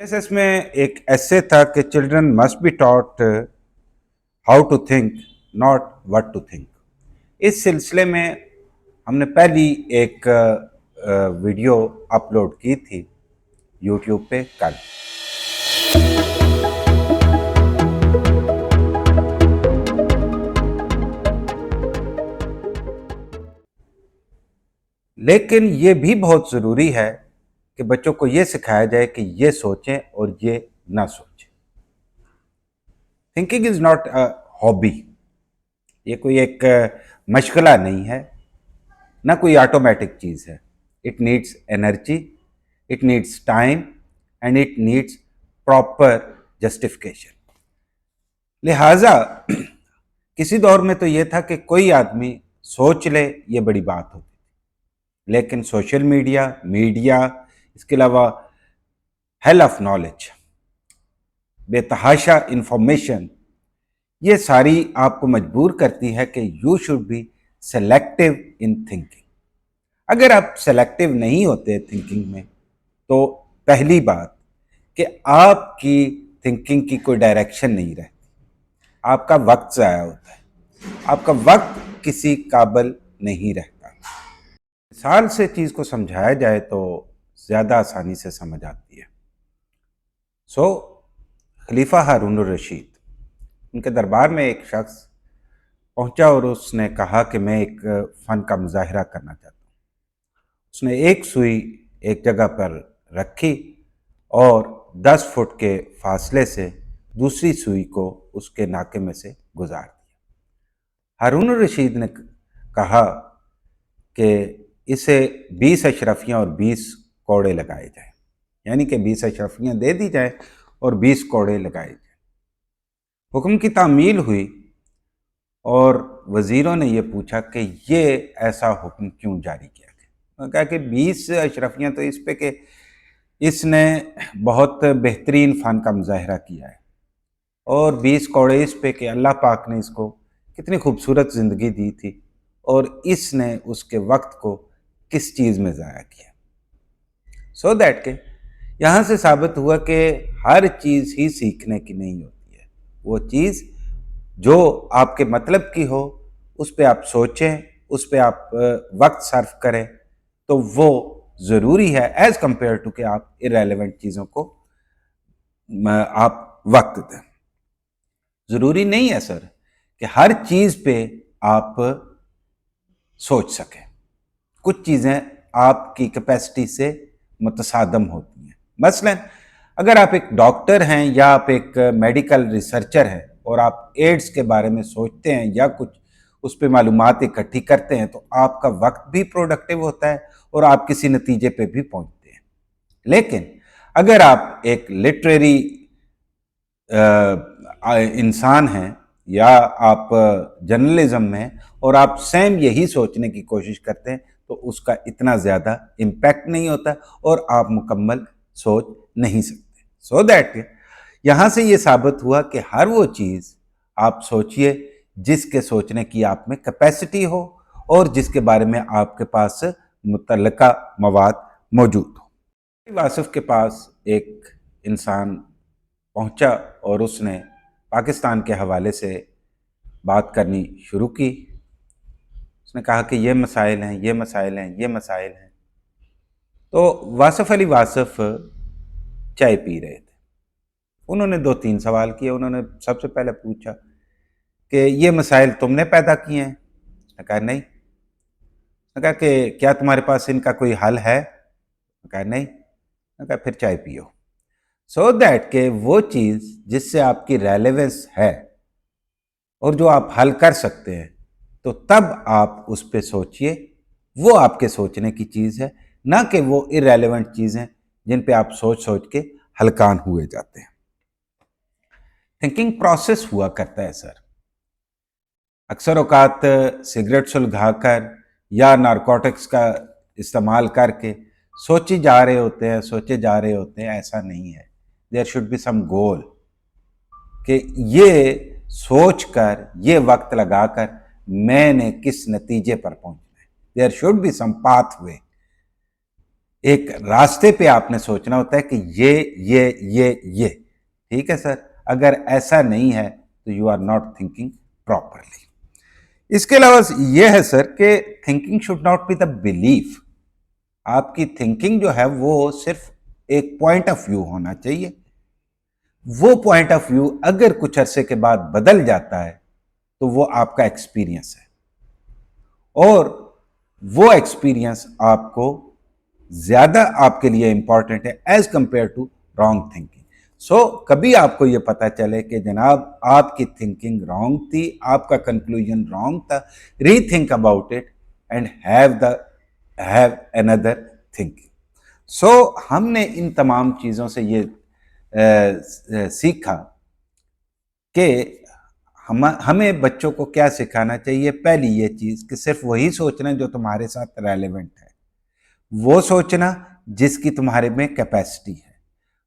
S में एक ऐसे था कि children must be taught how to think not what to think. इस सिलसिले में हमने पहली एक वीडियो अपलोड की थी यूट्यूब पे कल। लेकिन ये भी बहुत ज़रूरी है कि बच्चों को ये सिखाया जाए कि ये सोचें और ये ना सोचें। Thinking is not a hobby, ये कोई एक मशगला नहीं है, ना कोई ऑटोमेटिक चीज़ है। It needs energy, it needs time and it needs proper justification. लिहाजा किसी दौर में तो ये था कि कोई आदमी सोच ले ये बड़ी बात होती, लेकिन सोशल मीडिया इसके अलावा हेल ऑफ नॉलेज, बेतहाशा इंफॉर्मेशन, ये सारी आपको मजबूर करती है कि you should be selective in thinking. अगर आप सेलेक्टिव नहीं होते थिंकिंग में तो पहली बात कि आपकी थिंकिंग की कोई डायरेक्शन नहीं रहती, आपका वक्त ज़ाया होता है, आपका वक्त किसी काबिल नहीं रहता। मिसाल से चीज़ को समझाया जाए तो ज़्यादा आसानी से समझ आती है। खलीफा हारून रशीद, उनके दरबार में एक शख्स पहुंचा और उसने कहा कि मैं एक फ़न का मुजाहिरा करना चाहता हूँ। उसने एक सुई एक जगह पर रखी और 10 फुट के फासले से दूसरी सुई को उसके नाके में से गुजार दिया। हारून रशीद ने कहा कि इसे 20 अशरफियाँ और 20 कौड़े लगाए जाएं, यानी कि 20 अशरफियाँ दे दी जाए और 20 कौड़े लगाए जाए। हुक्म की तामील हुई और वज़ीरों ने यह पूछा कि ये ऐसा हुक्म क्यों जारी किया गया। कहा कि 20 अशरफियाँ तो इस पे कि इसने बहुत बेहतरीन फ़न का मुजाहिरा किया है, और 20 कौड़े इस पे कि अल्लाह पाक ने इसको कितनी खूबसूरत ज़िंदगी दी थी और इसने उसके वक्त को किस चीज़ में ज़ाया किया। सो दैट के यहाँ से साबित हुआ कि हर चीज़ ही सीखने की नहीं होती है। वो चीज़ जो आपके मतलब की हो उस पर आप सोचें, उस पर आप वक्त सर्फ करें, तो वो ज़रूरी है एज़ कंपेयर टू कि आप इरेलेवेंट चीज़ों को आप वक्त दें। ज़रूरी नहीं है सर कि हर चीज़ पे आप सोच सकें। कुछ चीज़ें आपकी कैपेसिटी से मुतसादम होती हैं। मसलन अगर आप एक डॉक्टर हैं या आप एक मेडिकल रिसर्चर हैं और आप एड्स के बारे में सोचते हैं या कुछ उस पर मालूमात इकट्ठी करते हैं तो आपका वक्त भी प्रोडक्टिव होता है और आप किसी नतीजे पे भी पहुंचते हैं। लेकिन अगर आप एक लिटरेरी इंसान हैं या आप जर्नलिज्म में और आप सेम यही सोचने की कोशिश करते हैं तो उसका इतना ज़्यादा इम्पैक्ट नहीं होता और आप मुकम्मल सोच नहीं सकते। सो दैट यहाँ से ये साबित हुआ कि हर वो चीज़ आप सोचिए जिसके सोचने की आप में कैपेसिटी हो और जिसके बारे में आपके पास मुतल्लका मवाद मौजूद हो। वासिफ के पास एक इंसान पहुंचा और उसने पाकिस्तान के हवाले से बात करनी शुरू की। उसने कहा कि ये मसाइल हैं, ये मसाइल हैं, ये मसाइल हैं। तो वासिफ अली वासिफ चाय पी रहे थे। उन्होंने 2-3 सवाल किए। उन्होंने सबसे पहले पूछा कि ये मसाइल तुमने पैदा किए हैं? उसने कहा नहीं। उसने कहा कि क्या तुम्हारे पास इनका कोई हल है? उसने कहा नहीं। उसने कहा फिर चाय पियो। सो दैट के वो चीज़ जिससे आपकी रेलेवेंस है और जो आप हल कर सकते हैं तो तब आप उस पर सोचिए। वो आपके सोचने की चीज़ है, ना कि वो इरेलेवेंट चीज़ें जिन पे आप सोच सोच के हलकान हुए जाते हैं। थिंकिंग प्रोसेस हुआ करता है सर। अक्सर औकात सिगरेट सुलगाकर या नारकोटिक्स का इस्तेमाल करके सोचे जा रहे होते हैं, ऐसा नहीं है। देयर शुड बी सम गोल कि ये सोच कर, ये वक्त लगाकर मैंने किस नतीजे पर पहुंचना है। There should be some pathway. ایک راستے پہ آپ نے سوچنا ہوتا ہے کہ یہ ٹھیک ہے سر. اگر ایسا نہیں ہے تو you are not thinking properly. اس کے علاوہ یہ ہے سر کہ thinking should not be the belief. آپ کی تھنکنگ جو ہے وہ صرف ایک پوائنٹ آف ویو ہونا چاہیے. وہ پوائنٹ آف ویو اگر کچھ عرصے کے بعد بدل جاتا ہے تو وہ آپ کا ایکسپیرینس ہے، اور وہ ایکسپیرینس آپ کو زیادہ آپ کے لیے امپورٹنٹ ہے as compare to wrong thinking. So کبھی آپ کو یہ پتا چلے کہ جناب آپ کی تھنکنگ رانگ تھی، آپ کا کنکلوژن رانگ تھا، rethink about it and have اندر تھنکنگ. سو ہم نے ان تمام چیزوں سے یہ سیکھا کہ ہمیں بچوں کو کیا سکھانا چاہیے. پہلی یہ چیز کہ صرف وہی سوچنا جو تمہارے ساتھ ریلیونٹ ہے، وہ سوچنا جس کی تمہارے میں کیپیسٹی ہے،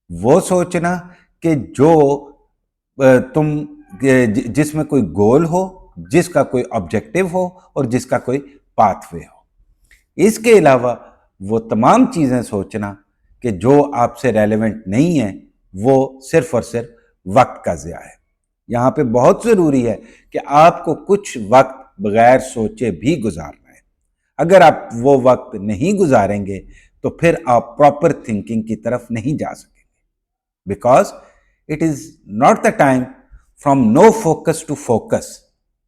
وہ سوچنا کہ جو جس میں کوئی گول ہو، جس کا کوئی آبجیکٹو ہو اور جس کا کوئی پاتھ وے ہو. اس کے علاوہ وہ تمام چیزیں سوچنا کہ جو آپ سے ریلیونٹ نہیں ہیں وہ صرف اور صرف وقت کا ضیاع ہے. یہاں پہ بہت ضروری ہے کہ آپ کو کچھ وقت بغیر سوچے بھی گزارنا ہے. اگر آپ وہ وقت نہیں گزاریں گے تو پھر آپ پراپر تھنکنگ کی طرف نہیں جا سکیں گے. Because it is not the time from no focus to focus,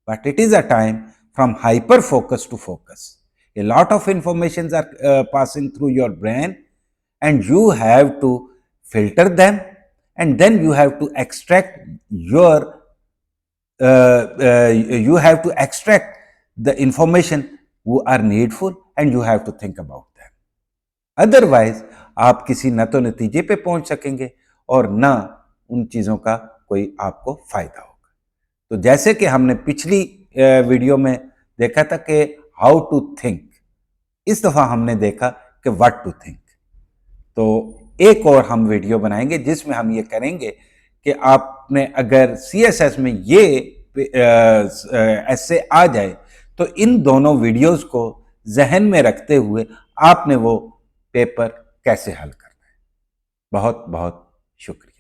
but it is a time from hyper focus to focus. A lot of informations are passing through your brain, and you have to filter them, and then you have to extract the information who are needful, and you have to think about them. Otherwise آپ کسی نہ تو نتیجے پہ پہنچ سکیں گے اور نہ ان چیزوں کا کوئی آپ کو فائدہ ہوگا. تو جیسے کہ ہم نے پچھلی ویڈیو میں دیکھا تھا کہ ہاؤ ٹو تھنک، اس دفعہ ہم نے دیکھا کہ واٹ ٹو تھنک. تو ایک اور ہم ویڈیو بنائیں گے جس میں ہم یہ کریں گے کہ آپ نے اگر سی ایس ایس میں یہ ایسے آ جائے تو ان دونوں ویڈیوز کو ذہن میں رکھتے ہوئے آپ نے وہ پیپر کیسے حل کرنا ہے. بہت بہت شکریہ.